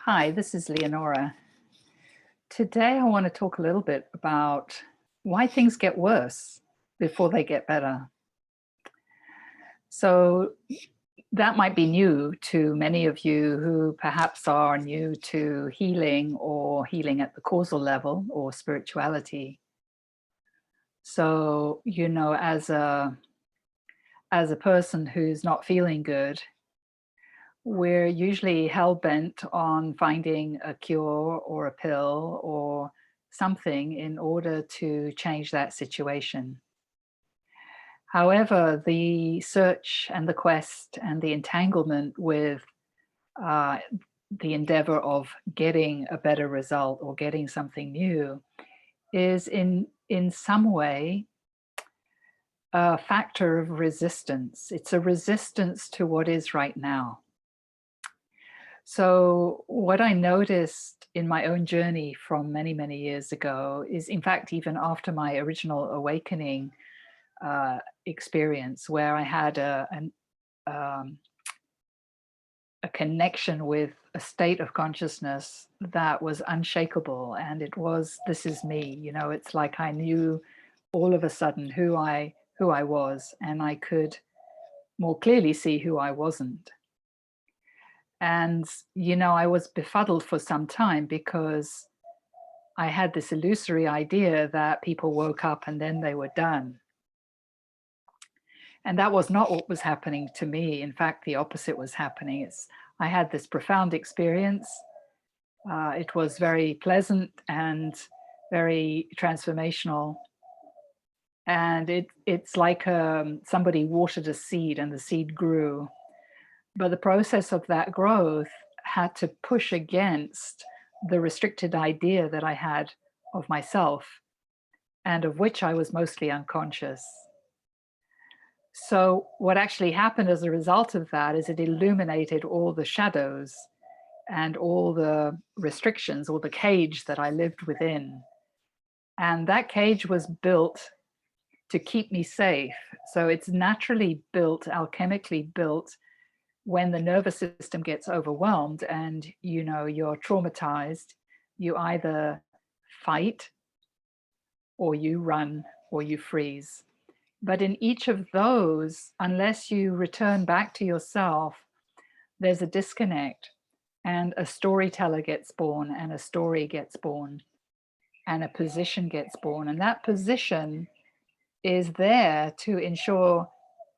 Hi, this is Leonora. Today I want to talk a little bit about why things get worse before they get better. So that might be new to many of you who perhaps are new to healing or healing at the causal level or spirituality. So, as a person who's not feeling good, we're usually hell-bent on finding a cure or a pill or something in order to change that situation. However, the search and the quest and the entanglement with uh, the endeavor of getting a better result or getting something new is in some way a factor of resistance. It's a resistance to what is right now. So what I noticed in my own journey from many, many years ago is, in fact, even after my original awakening experience, where I had um, a connection with a state of consciousness that was unshakable, and it was, this is me. It's like I knew all of a sudden who I was, and I could more clearly see who I wasn't. And, I was befuddled for some time because I had this illusory idea that people woke up and then they were done. And that was not what was happening to me. In fact, the opposite was happening. I had this profound experience. It was very pleasant and very transformational. And it's like somebody watered a seed and the seed grew. But the process of that growth had to push against the restricted idea that I had of myself, and of which I was mostly unconscious. So what actually happened as a result of that is it illuminated all the shadows and all the restrictions, or the cage that I lived within. And that cage was built to keep me safe. So it's naturally built, alchemically built, when the nervous system gets overwhelmed and you're traumatized. You either fight or you run or you freeze. But in each of those, unless you return back to yourself, there's a disconnect, and a storyteller gets born, and a story gets born, and a position gets born. And that position is there to ensure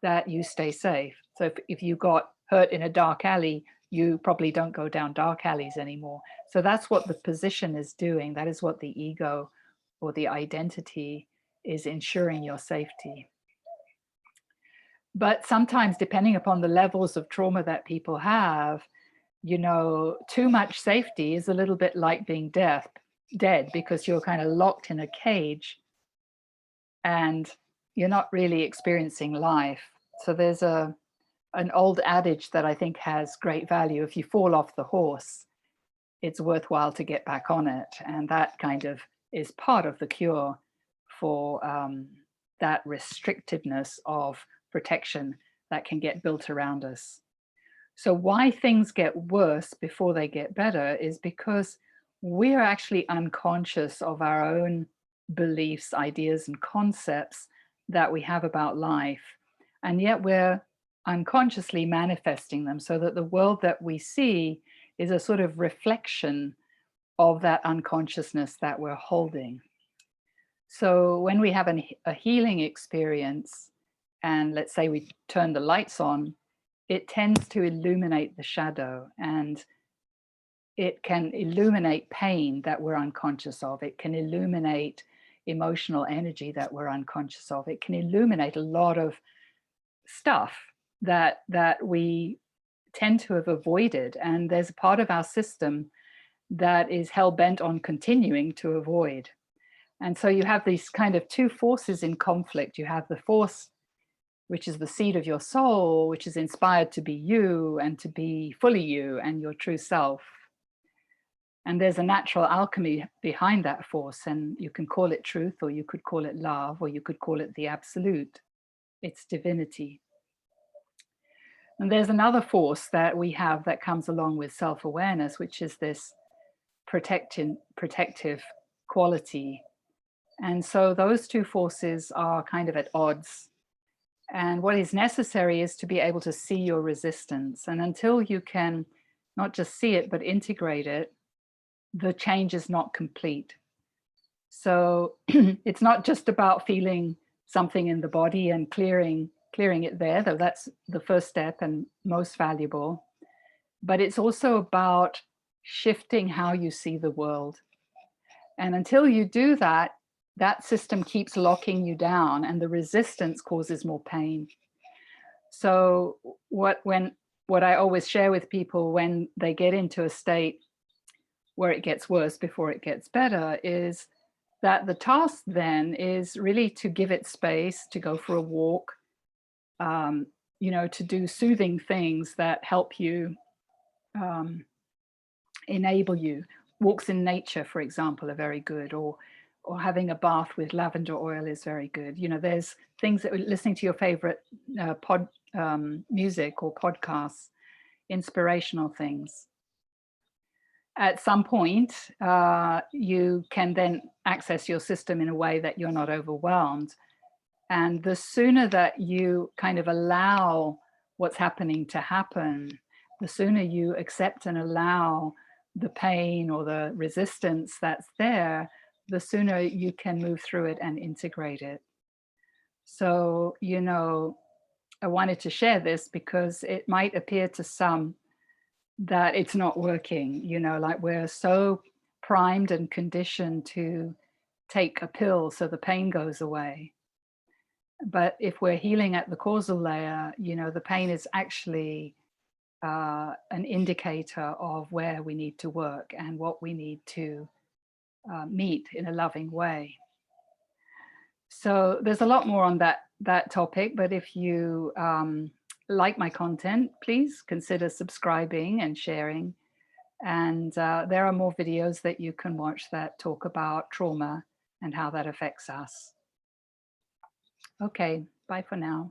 that you stay safe. So if you got hurt in a dark alley, you probably don't go down dark alleys anymore. So that's what the position is doing. That is what the ego or the identity is ensuring your safety. But sometimes, depending upon the levels of trauma that people have, too much safety is a little bit like being dead, because you're kind of locked in a cage and you're not really experiencing life. So there's an old adage that I think has great value. If you fall off the horse, it's worthwhile to get back on it. And that kind of is part of the cure for that restrictedness of protection that can get built around us. So why things get worse before they get better is because we're actually unconscious of our own beliefs, ideas, and concepts that we have about life. And yet we're unconsciously manifesting them, so that the world that we see is a sort of reflection of that unconsciousness that we're holding. So when we have a healing experience, and let's say we turn the lights on, it tends to illuminate the shadow, and it can illuminate pain that we're unconscious of. It can illuminate emotional energy that we're unconscious of. It can illuminate a lot of stuff that we tend to have avoided. And there's a part of our system that is hell-bent on continuing to avoid. And so you have these kind of two forces in conflict. You have the force which is the seed of your soul, which is inspired to be you and to be fully you and your true self. And there's a natural alchemy behind that force, and you can call it truth, or you could call it love, or you could call it the absolute. It's divinity. And there's another force that we have that comes along with self-awareness, which is this protective quality. And so those two forces are kind of at odds. And what is necessary is to be able to see your resistance. And until you can not just see it, but integrate it, the change is not complete. So it's not just about feeling something in the body and clearing it there, though that's the first step and most valuable. But it's also about shifting how you see the world. And until you do that, that system keeps locking you down, and the resistance causes more pain. So what I always share with people when they get into a state where it gets worse before it gets better is that the task then is really to give it space, to go for a walk, to do soothing things that help you, enable you. Walks in nature, for example, are very good, or having a bath with lavender oil is very good. There's things that listening to your favorite music or podcasts, inspirational things. At some point, you can then access your system in a way that you're not overwhelmed. And the sooner that you kind of allow what's happening to happen, the sooner you accept and allow the pain or the resistance that's there, the sooner you can move through it and integrate it. So, I wanted to share this because it might appear to some that it's not working, like we're so primed and conditioned to take a pill so the pain goes away. But if we're healing at the causal layer, the pain is actually an indicator of where we need to work and what we need to meet in a loving way. So there's a lot more on that topic, but if you like my content, please consider subscribing and sharing. And there are more videos that you can watch that talk about trauma and how that affects us. Okay, bye for now.